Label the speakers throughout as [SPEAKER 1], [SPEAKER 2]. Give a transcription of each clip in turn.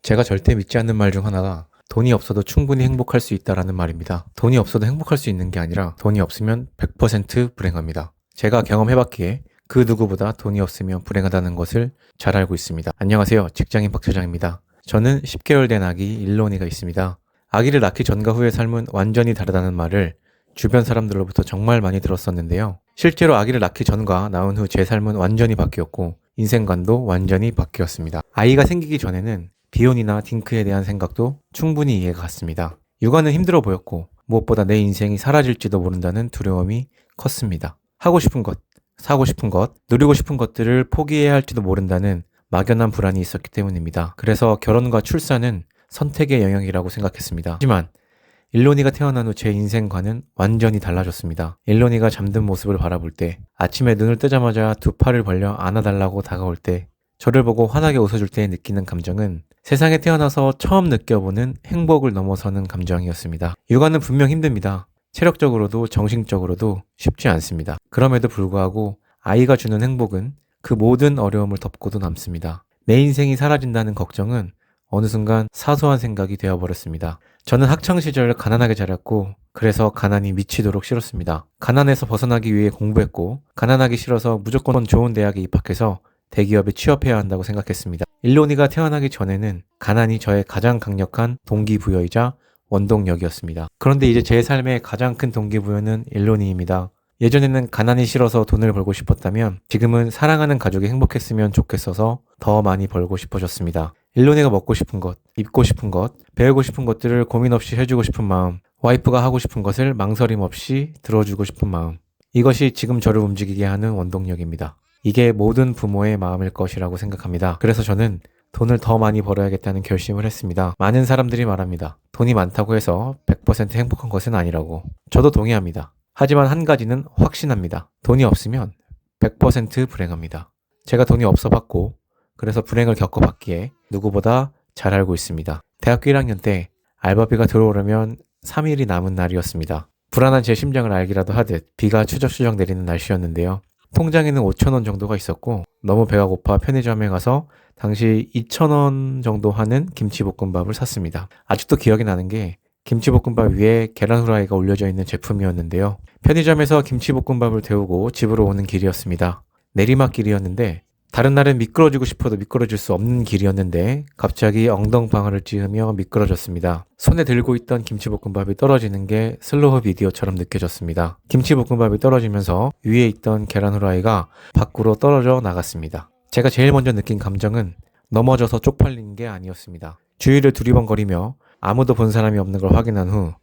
[SPEAKER 1] 제가 절대 믿지 않는 말 중 하나가 돈이 없어도 충분히 행복할 수 있다라는 말입니다. 돈이 없어도 행복할 수 있는 게 아니라 돈이 없으면 100% 불행합니다. 제가 경험해봤기에 그 누구보다 돈이 없으면 불행하다는 것을 잘 알고 있습니다. 안녕하세요. 직장인 박처장입니다. 저는 10개월 된 아기 일론이가 있습니다. 아기를 낳기 전과 후의 삶은 완전히 다르다는 말을 주변 사람들로부터 정말 많이 들었었는데요. 실제로 아기를 낳기 전과 낳은 후 제 삶은 완전히 바뀌었고 인생관도 완전히 바뀌었습니다. 아이가 생기기 전에는 비혼이나 딩크에 대한 생각도 충분히 이해가 갔습니다. 육아는 힘들어 보였고 무엇보다 내 인생이 사라질지도 모른다는 두려움이 컸습니다. 하고 싶은 것, 사고 싶은 것, 누리고 싶은 것들을 포기해야 할지도 모른다는 막연한 불안이 있었기 때문입니다. 그래서 결혼과 출산은 선택의 영역이라고 생각했습니다. 하지만 일론이가 태어난 후 제 인생과는 완전히 달라졌습니다. 일론이가 잠든 모습을 바라볼 때, 아침에 눈을 뜨자마자 두 팔을 벌려 안아달라고 다가올 때, 저를 보고 환하게 웃어줄 때 느끼는 감정은 세상에 태어나서 처음 느껴보는 행복을 넘어서는 감정이었습니다. 육아는 분명 힘듭니다. 체력적으로도 정신적으로도 쉽지 않습니다. 그럼에도 불구하고 아이가 주는 행복은 그 모든 어려움을 덮고도 남습니다. 내 인생이 사라진다는 걱정은 어느 순간 사소한 생각이 되어버렸습니다. 저는 학창시절 가난하게 자랐고 그래서 가난이 미치도록 싫었습니다. 가난에서 벗어나기 위해 공부했고 가난하기 싫어서 무조건 좋은 대학에 입학해서 대기업에 취업해야 한다고 생각했습니다. 일론이가 태어나기 전에는 가난이 저의 가장 강력한 동기부여이자 원동력이었습니다. 그런데 이제 제 삶의 가장 큰 동기부여는 일론이입니다. 예전에는 가난이 싫어서 돈을 벌고 싶었다면 지금은 사랑하는 가족이 행복했으면 좋겠어서 더 많이 벌고 싶어졌습니다. 일론이가 먹고 싶은 것, 입고 싶은 것, 배우고 싶은 것들을 고민 없이 해주고 싶은 마음, 와이프가 하고 싶은 것을 망설임 없이 들어주고 싶은 마음, 이것이 지금 저를 움직이게 하는 원동력입니다. 이게 모든 부모의 마음일 것이라고 생각합니다. 그래서 저는 돈을 더 많이 벌어야겠다는 결심을 했습니다. 많은 사람들이 말합니다. 돈이 많다고 해서 100% 행복한 것은 아니라고. 저도 동의합니다. 하지만 한 가지는 확신합니다. 돈이 없으면 100% 불행합니다. 제가 돈이 없어 봤고 그래서 불행을 겪어봤기에 누구보다 잘 알고 있습니다. 대학교 1학년 때 알바비가 들어오려면 3일이 남은 날이었습니다. 불안한 제 심장을 알기라도 하듯 비가 추적추적 내리는 날씨였는데요. 통장에는 5,000원 정도가 있었고 너무 배가 고파 편의점에 가서 당시 2,000원 정도 하는 김치볶음밥을 샀습니다. 아직도 기억이 나는 게 김치볶음밥 위에 계란 후라이가 올려져 있는 제품이었는데요. 편의점에서 김치볶음밥을 데우고 집으로 오는 길이었습니다. 내리막길이었는데 다른 날은 미끄러지고 싶어도 미끄러질 수 없는 길이었는데 갑자기 엉덩방아를 찧으며 미끄러졌습니다. 손에 들고 있던 김치볶음밥이 떨어지는 게 슬로우 비디오처럼 느껴졌습니다. 김치볶음밥이 떨어지면서 위에 있던 계란 후라이가 밖으로 떨어져 나갔습니다. 제가 제일 먼저 느낀 감정은 넘어져서 쪽팔린 게 아니었습니다. 주위를 두리번거리며 아무도 본 사람이 없는 걸 확인한 후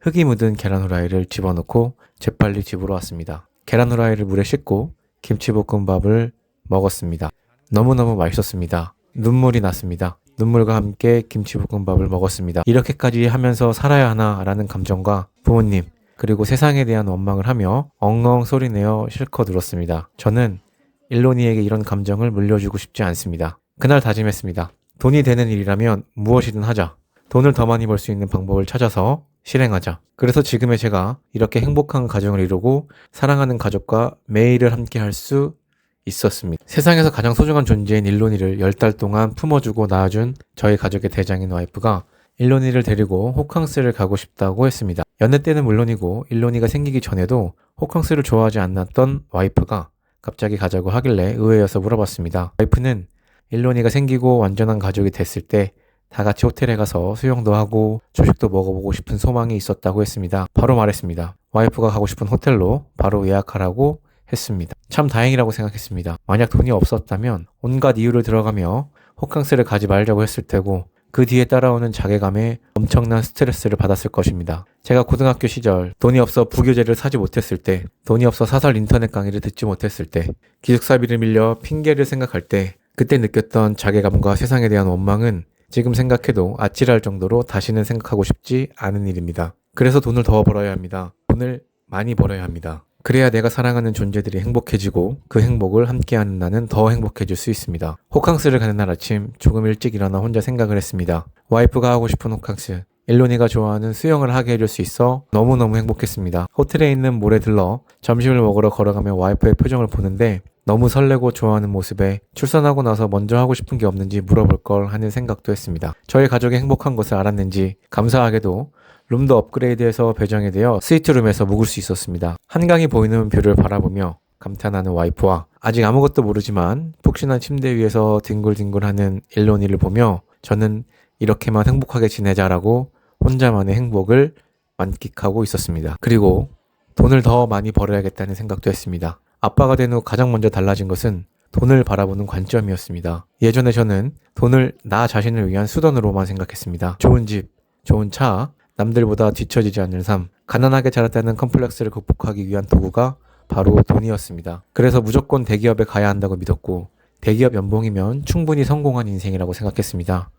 [SPEAKER 1] 흙이 묻은 계란 후라이를 집어넣고 재빨리 집으로 왔습니다. 계란 후라이를 물에 씻고 김치볶음밥을 먹었습니다. 너무너무 맛있었습니다. 눈물이 났습니다. 눈물과 함께 김치볶음밥을 먹었습니다. 이렇게까지 하면서 살아야 하나라는 감정과 부모님 그리고 세상에 대한 원망을 하며 엉엉 소리내어 실컷 울었습니다. 저는 일론이에게 이런 감정을 물려주고 싶지 않습니다. 그날 다짐했습니다. 돈이 되는 일이라면 무엇이든 하자. 돈을 더 많이 벌 수 있는 방법을 찾아서 실행하자. 그래서 지금의 제가 이렇게 행복한 가정을 이루고 사랑하는 가족과 매일을 함께 할 수 있었습니다. 세상에서 가장 소중한 존재인 일론이를 10달 동안 품어주고 낳아준 저희 가족의 대장인 와이프가 일론이를 데리고 호캉스를 가고 싶다고 했습니다. 연애 때는 물론이고 일론이가 생기기 전에도 호캉스를 좋아하지 않았던 와이프가 갑자기 가자고 하길래 의외여서 물어봤습니다. 와이프는 일론이가 생기고 완전한 가족이 됐을 때 다 같이 호텔에 가서 수영도 하고 조식도 먹어보고 싶은 소망이 있었다고 했습니다. 바로 말했습니다. 와이프가 가고 싶은 호텔로 바로 예약하라고 했습니다. 참 다행이라고 생각했습니다. 만약 돈이 없었다면 온갖 이유를 들어가며 호캉스를 가지 말자고 했을 테고 그 뒤에 따라오는 자괴감에 엄청난 스트레스를 받았을 것입니다. 제가 고등학교 시절 돈이 없어 부교재를 사지 못했을 때, 돈이 없어 사설 인터넷 강의를 듣지 못했을 때, 기숙사비를 밀려 핑계를 생각할 때 그때 느꼈던 자괴감과 세상에 대한 원망은 지금 생각해도 아찔할 정도로 다시는 생각하고 싶지 않은 일입니다. 그래서 돈을 더 벌어야 합니다. 돈을 많이 벌어야 합니다. 그래야 내가 사랑하는 존재들이 행복해지고 그 행복을 함께하는 나는 더 행복해질 수 있습니다. 호캉스를 가는 날 아침 조금 일찍 일어나 혼자 생각을 했습니다. 와이프가 하고 싶은 호캉스, 일론이가 좋아하는 수영을 하게 해줄 수 있어 너무너무 행복했습니다. 호텔에 있는 몰에 들러 점심을 먹으러 걸어가며 와이프의 표정을 보는데 너무 설레고 좋아하는 모습에 출산하고 나서 먼저 하고 싶은 게 없는지 물어볼 걸 하는 생각도 했습니다. 저희 가족이 행복한 것을 알았는지 감사하게도 룸도 업그레이드해서 배정이 되어 스위트룸에서 묵을 수 있었습니다. 한강이 보이는 뷰를 바라보며 감탄하는 와이프와 아직 아무것도 모르지만 푹신한 침대 위에서 뒹굴뒹굴하는 일론이를 보며 저는 이렇게만 행복하게 지내자라고 혼자만의 행복을 만끽하고 있었습니다. 그리고 돈을 더 많이 벌어야겠다는 생각도 했습니다. 아빠가 된 후 가장 먼저 달라진 것은 돈을 바라보는 관점이었습니다. 예전에 저는 돈을 나 자신을 위한 수단으로만 생각했습니다. 좋은 집, 좋은 차, 남들보다 뒤처지지 않는 삶, 가난하게 자랐다는 컴플렉스를 극복하기 위한 도구가 바로 돈이었습니다. 그래서 무조건 대기업에 가야 한다고 믿었고 대기업 연봉이면 충분히 성공한 인생이라고 생각했습니다.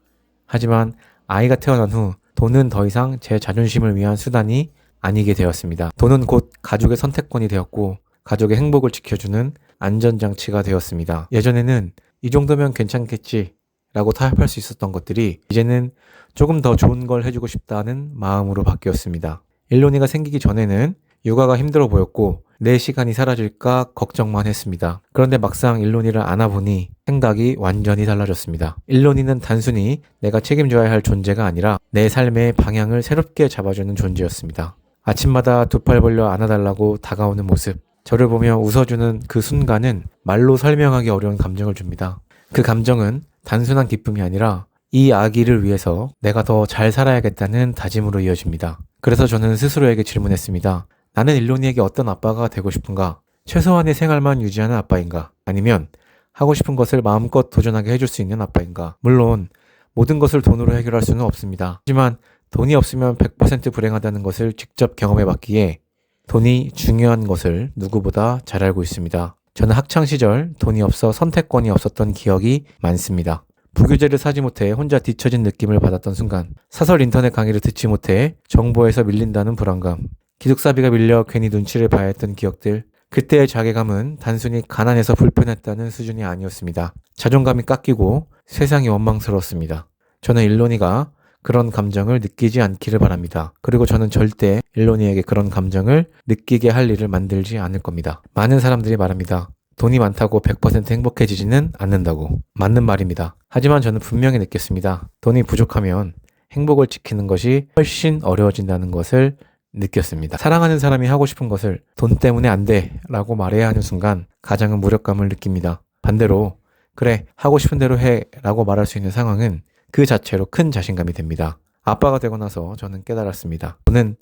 [SPEAKER 1] 하지만 아이가 태어난 후 돈은 더 이상 제 자존심을 위한 수단이 아니게 되었습니다. 돈은 곧 가족의 선택권이 되었고 가족의 행복을 지켜주는 안전장치가 되었습니다. 예전에는 이 정도면 괜찮겠지 라고 타협할 수 있었던 것들이 이제는 조금 더 좋은 걸 해주고 싶다는 마음으로 바뀌었습니다. 일론이가 생기기 전에는 육아가 힘들어 보였고 내 시간이 사라질까 걱정만 했습니다. 그런데 막상 일론이를 안아보니 생각이 완전히 달라졌습니다. 일론이는 단순히 내가 책임져야 할 존재가 아니라 내 삶의 방향을 새롭게 잡아주는 존재였습니다. 아침마다 두 팔 벌려 안아달라고 다가오는 모습, 저를 보며 웃어주는 그 순간은 말로 설명하기 어려운 감정을 줍니다. 그 감정은 단순한 기쁨이 아니라 이 아기를 위해서 내가 더 잘 살아야겠다는 다짐으로 이어집니다. 그래서 저는 스스로에게 질문했습니다. 나는 일론이에게 어떤 아빠가 되고 싶은가? 최소한의 생활만 유지하는 아빠인가? 아니면 하고 싶은 것을 마음껏 도전하게 해줄 수 있는 아빠인가? 물론 모든 것을 돈으로 해결할 수는 없습니다. 하지만 돈이 없으면 100% 불행하다는 것을 직접 경험해봤기에 돈이 중요한 것을 누구보다 잘 알고 있습니다. 저는 학창시절 돈이 없어 선택권이 없었던 기억이 많습니다. 부교재를 사지 못해 혼자 뒤처진 느낌을 받았던 순간, 사설 인터넷 강의를 듣지 못해 정보에서 밀린다는 불안감, 기숙사비가 밀려 괜히 눈치를 봐야 했던 기억들, 그때의 자괴감은 단순히 가난해서 불편했다는 수준이 아니었습니다. 자존감이 깎이고 세상이 원망스러웠습니다. 저는 일론이가 그런 감정을 느끼지 않기를 바랍니다. 그리고 저는 절대 일론이에게 그런 감정을 느끼게 할 일을 만들지 않을 겁니다. 많은 사람들이 말합니다. 돈이 많다고 100% 행복해지지는 않는다고. 맞는 말입니다. 하지만 저는 분명히 느꼈습니다. 돈이 부족하면 행복을 지키는 것이 훨씬 어려워진다는 것을 느꼈습니다. 사랑하는 사람이 하고 싶은 것을 돈 때문에 안 돼 라고 말해야 하는 순간 가장은 무력감을 느낍니다. 반대로 그래 하고 싶은 대로 해 라고 말할 수 있는 상황은 그 자체로 큰 자신감이 됩니다. 아빠가 되고 나서 저는 깨달았습니다. 돈은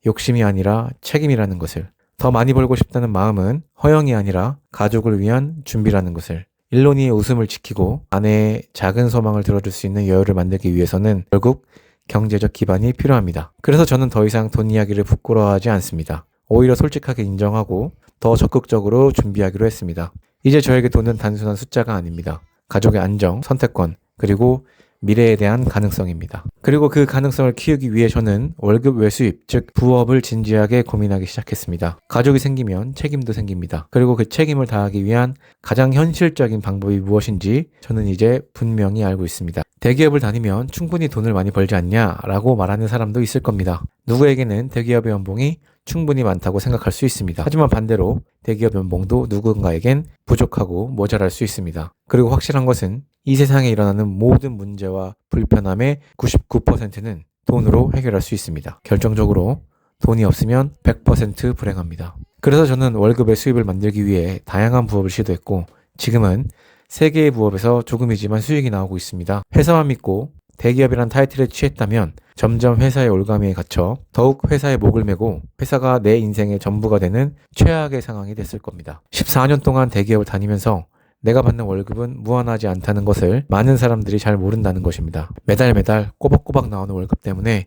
[SPEAKER 1] 욕심이 아니라 책임이라는 것을, 더 많이 벌고 싶다는 마음은 허영이 아니라 가족을 위한 준비라는 것을, 일론이의 웃음을 지키고 아내의 작은 소망을 들어줄 수 있는 여유를 만들기 위해서는 결국 경제적 기반이 필요합니다. 그래서 저는 더 이상 돈 이야기를 부끄러워하지 않습니다. 오히려 솔직하게 인정하고 더 적극적으로 준비하기로 했습니다. 이제 저에게 돈은 단순한 숫자가 아닙니다. 가족의 안정, 선택권, 그리고 미래에 대한 가능성입니다. 그리고 그 가능성을 키우기 위해 저는 월급 외수입, 즉 부업을 진지하게 고민하기 시작했습니다. 가족이 생기면 책임도 생깁니다. 그리고 그 책임을 다하기 위한 가장 현실적인 방법이 무엇인지 저는 이제 분명히 알고 있습니다. 대기업을 다니면 충분히 돈을 많이 벌지 않냐? 라고 말하는 사람도 있을 겁니다. 누구에게는 대기업의 연봉이 충분히 많다고 생각할 수 있습니다. 하지만 반대로 대기업 연봉도 누군가에겐 부족하고 모자랄 수 있습니다. 그리고 확실한 것은 이 세상에 일어나는 모든 문제와 불편함의 99%는 돈으로 해결할 수 있습니다. 결정적으로 돈이 없으면 100% 불행합니다. 그래서 저는 월급의 수입을 만들기 위해 다양한 부업을 시도했고 지금은 3개의 부업에서 조금이지만 수익이 나오고 있습니다. 회사만 믿고 대기업이란 타이틀에 취했다면 점점 회사의 올가미에 갇혀 더욱 회사의 목을 메고 회사가 내 인생의 전부가 되는 최악의 상황이 됐을 겁니다. 14년 동안 대기업을 다니면서 내가 받는 월급은 무한하지 않다는 것을 많은 사람들이 잘 모른다는 것입니다. 매달 꼬박꼬박 나오는 월급 때문에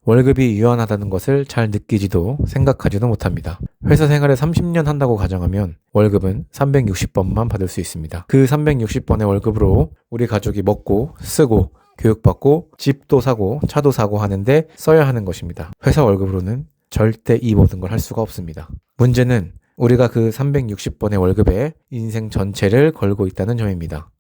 [SPEAKER 1] 월급이 유한하다는 것을 잘 느끼지도 생각하지도 못합니다. 회사 생활을 30년 한다고 가정하면 월급은 360번만 받을 수 있습니다. 그 360번의 월급으로 우리 가족이 먹고 쓰고 교육받고 집도 사고 차도 사고 하는데 써야 하는 것입니다. 회사 월급으로는 절대 이 모든 걸 할 수가 없습니다. 문제는 우리가 그 360번의 월급에 인생 전체를 걸고 있다는 점입니다.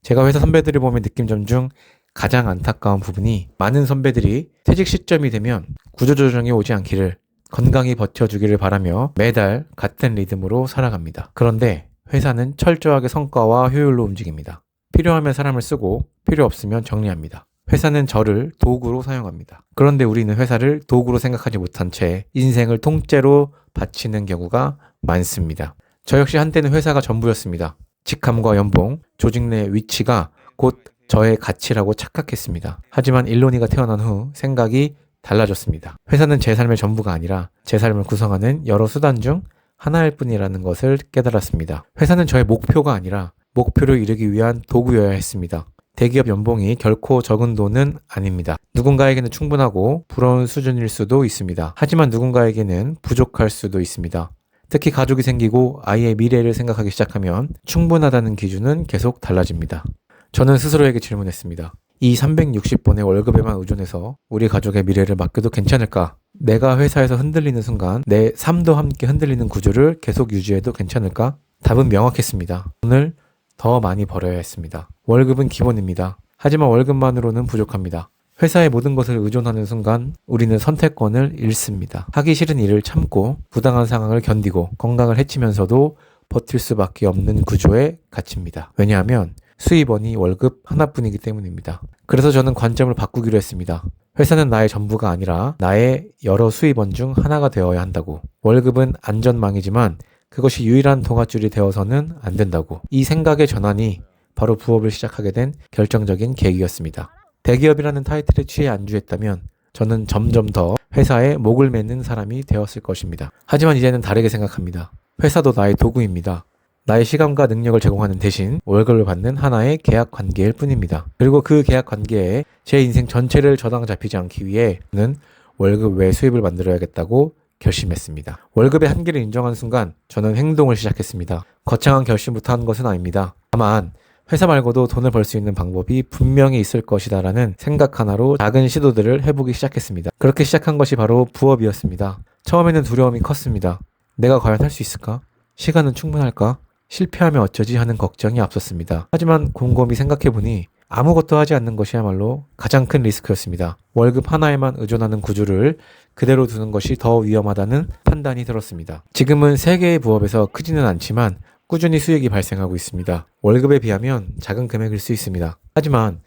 [SPEAKER 1] 제가 회사 선배들을 보며 느낀 점 중 가장 안타까운 부분이 많은 선배들이 퇴직 시점이 되면 구조조정이 오지 않기를 건강히 버텨주기를 바라며 매달 같은 리듬으로 살아갑니다. 그런데 회사는 철저하게 성과와 효율로 움직입니다. 필요하면 사람을 쓰고 필요 없으면 정리합니다. 회사는 저를 도구로 사용합니다. 그런데 우리는 회사를 도구로 생각하지 못한 채 인생을 통째로 바치는 경우가 많습니다. 저 역시 한때는 회사가 전부였습니다. 직함과 연봉, 조직 내 위치가 곧 저의 가치라고 착각했습니다. 하지만 일론이가 태어난 후 생각이 달라졌습니다. 회사는 제 삶의 전부가 아니라 제 삶을 구성하는 여러 수단 중 하나일 뿐이라는 것을 깨달았습니다. 회사는 저의 목표가 아니라 목표를 이루기 위한 도구여야 했습니다. 대기업 연봉이 결코 적은 돈은 아닙니다. 누군가에게는 충분하고 부러운 수준일 수도 있습니다. 하지만 누군가에게는 부족할 수도 있습니다. 특히 가족이 생기고 아이의 미래를 생각하기 시작하면 충분하다는 기준은 계속 달라집니다. 저는 스스로에게 질문했습니다. 이 360번의 월급에만 의존해서 우리 가족의 미래를 맡겨도 괜찮을까? 내가 회사에서 흔들리는 순간 내 삶도 함께 흔들리는 구조를 계속 유지해도 괜찮을까? 답은 명확했습니다. 돈을 더 많이 벌어야 했습니다. 월급은 기본입니다. 하지만 월급만으로는 부족합니다. 회사의 모든 것을 의존하는 순간 우리는 선택권을 잃습니다. 하기 싫은 일을 참고 부당한 상황을 견디고 건강을 해치면서도 버틸 수밖에 없는 구조에 갇힙니다. 왜냐하면 수입원이 월급 하나뿐이기 때문입니다. 그래서 저는 관점을 바꾸기로 했습니다. 회사는 나의 전부가 아니라 나의 여러 수입원 중 하나가 되어야 한다고. 월급은 안전망이지만 그것이 유일한 동아줄이 되어서는 안 된다고. 이 생각의 전환이 바로 부업을 시작하게 된 결정적인 계기였습니다. 대기업이라는 타이틀에 취해 안주했다면 저는 점점 더 회사에 목을 매는 사람이 되었을 것입니다. 하지만 이제는 다르게 생각합니다. 회사도 나의 도구입니다. 나의 시간과 능력을 제공하는 대신 월급을 받는 하나의 계약 관계일 뿐입니다. 그리고 그 계약 관계에 제 인생 전체를 저당 잡히지 않기 위해 저는 월급 외 수입을 만들어야겠다고 결심했습니다. 월급의 한계를 인정한 순간 저는 행동을 시작했습니다. 거창한 결심부터 한 것은 아닙니다. 다만 회사 말고도 돈을 벌 수 있는 방법이 분명히 있을 것이다 라는 생각 하나로 작은 시도들을 해보기 시작했습니다. 그렇게 시작한 것이 바로 부업이었습니다. 처음에는 두려움이 컸습니다. 내가 과연 할 수 있을까? 시간은 충분할까? 실패하면 어쩌지 하는 걱정이 앞섰습니다. 하지만 곰곰이 생각해보니 아무것도 하지 않는 것이야말로 가장 큰 리스크였습니다. 월급 하나에만 의존하는 구조를 그대로 두는 것이 더 위험하다는 판단이 들었습니다. 지금은 3개의 부업에서 크지는 않지만 꾸준히 수익이 발생하고 있습니다. 월급에 비하면 작은 금액일 수 있습니다. 하지만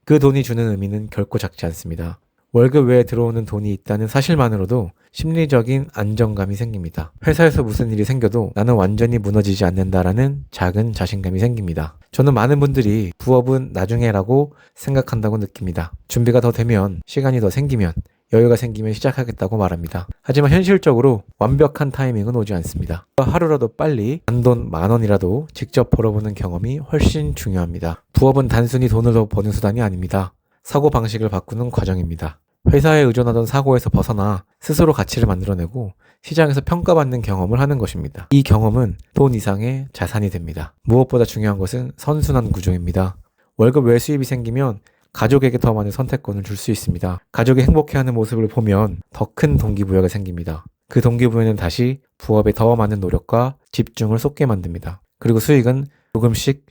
[SPEAKER 1] 그 돈이 주는 의미는 결코 작지 않습니다. 월급 외에 들어오는 돈이 있다는 사실만으로도 심리적인 안정감이 생깁니다. 회사에서 무슨 일이 생겨도 나는 완전히 무너지지 않는다라는 작은 자신감이 생깁니다. 저는 많은 분들이 부업은 나중에라고 생각한다고 느낍니다. 준비가 더 되면, 시간이 더 생기면, 여유가 생기면 시작하겠다고 말합니다. 하지만 현실적으로 완벽한 타이밍은 오지 않습니다. 하루라도 빨리 단돈 10,000원이라도 직접 벌어보는 경험이 훨씬 중요합니다. 부업은 단순히 돈을 더 버는 수단이 아닙니다. 사고방식을 바꾸는 과정입니다. 회사에 의존하던 사고에서 벗어나 스스로 가치를 만들어내고 시장에서 평가받는 경험을 하는 것입니다. 이 경험은 돈 이상의 자산이 됩니다. 무엇보다 중요한 것은 선순환 구조입니다. 월급 외 수입이 생기면 가족에게 더 많은 선택권을 줄 수 있습니다. 가족이 행복해하는 모습을 보면 더 큰 동기부여가 생깁니다. 그 동기부여는 다시 부업에 더 많은 노력과 집중을 쏟게 만듭니다. 그리고 수익은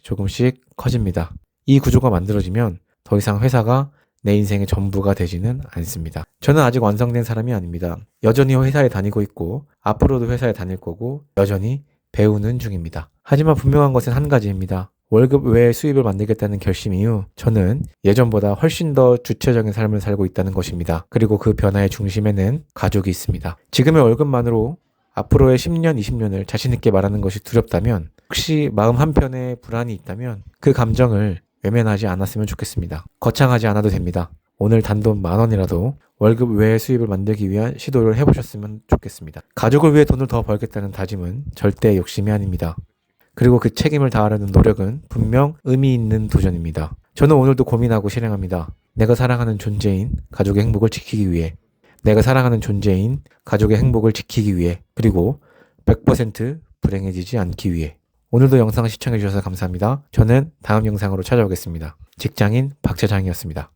[SPEAKER 1] 조금씩 커집니다. 이 구조가 만들어지면 더 이상 회사가 내 인생의 전부가 되지는 않습니다. 저는 아직 완성된 사람이 아닙니다. 여전히 회사에 다니고 있고 앞으로도 회사에 다닐 거고 여전히 배우는 중입니다. 하지만 분명한 것은 한 가지입니다. 월급 외에 수입을 만들겠다는 결심 이후 저는 예전보다 훨씬 더 주체적인 삶을 살고 있다는 것입니다. 그리고 그 변화의 중심에는 가족이 있습니다. 지금의 월급만으로 앞으로의 10년, 20년을 자신있게 말하는 것이 두렵다면, 혹시 마음 한편에 불안이 있다면 그 감정을 외면하지 않았으면 좋겠습니다. 거창하지 않아도 됩니다. 오늘 단돈 10,000원이라도 월급 외의 수입을 만들기 위한 시도를 해보셨으면 좋겠습니다. 가족을 위해 돈을 더 벌겠다는 다짐은 절대 욕심이 아닙니다. 그리고 그 책임을 다하려는 노력은 분명 의미 있는 도전입니다. 저는 오늘도 고민하고 실행합니다. 내가 사랑하는 존재인 가족의 행복을 지키기 위해, 내가 사랑하는 존재인 가족의 행복을 지키기 위해, 그리고 100% 불행해지지 않기 위해. 오늘도 영상 시청해주셔서 감사합니다. 저는 다음 영상으로 찾아오겠습니다. 직장인 박차장이었습니다.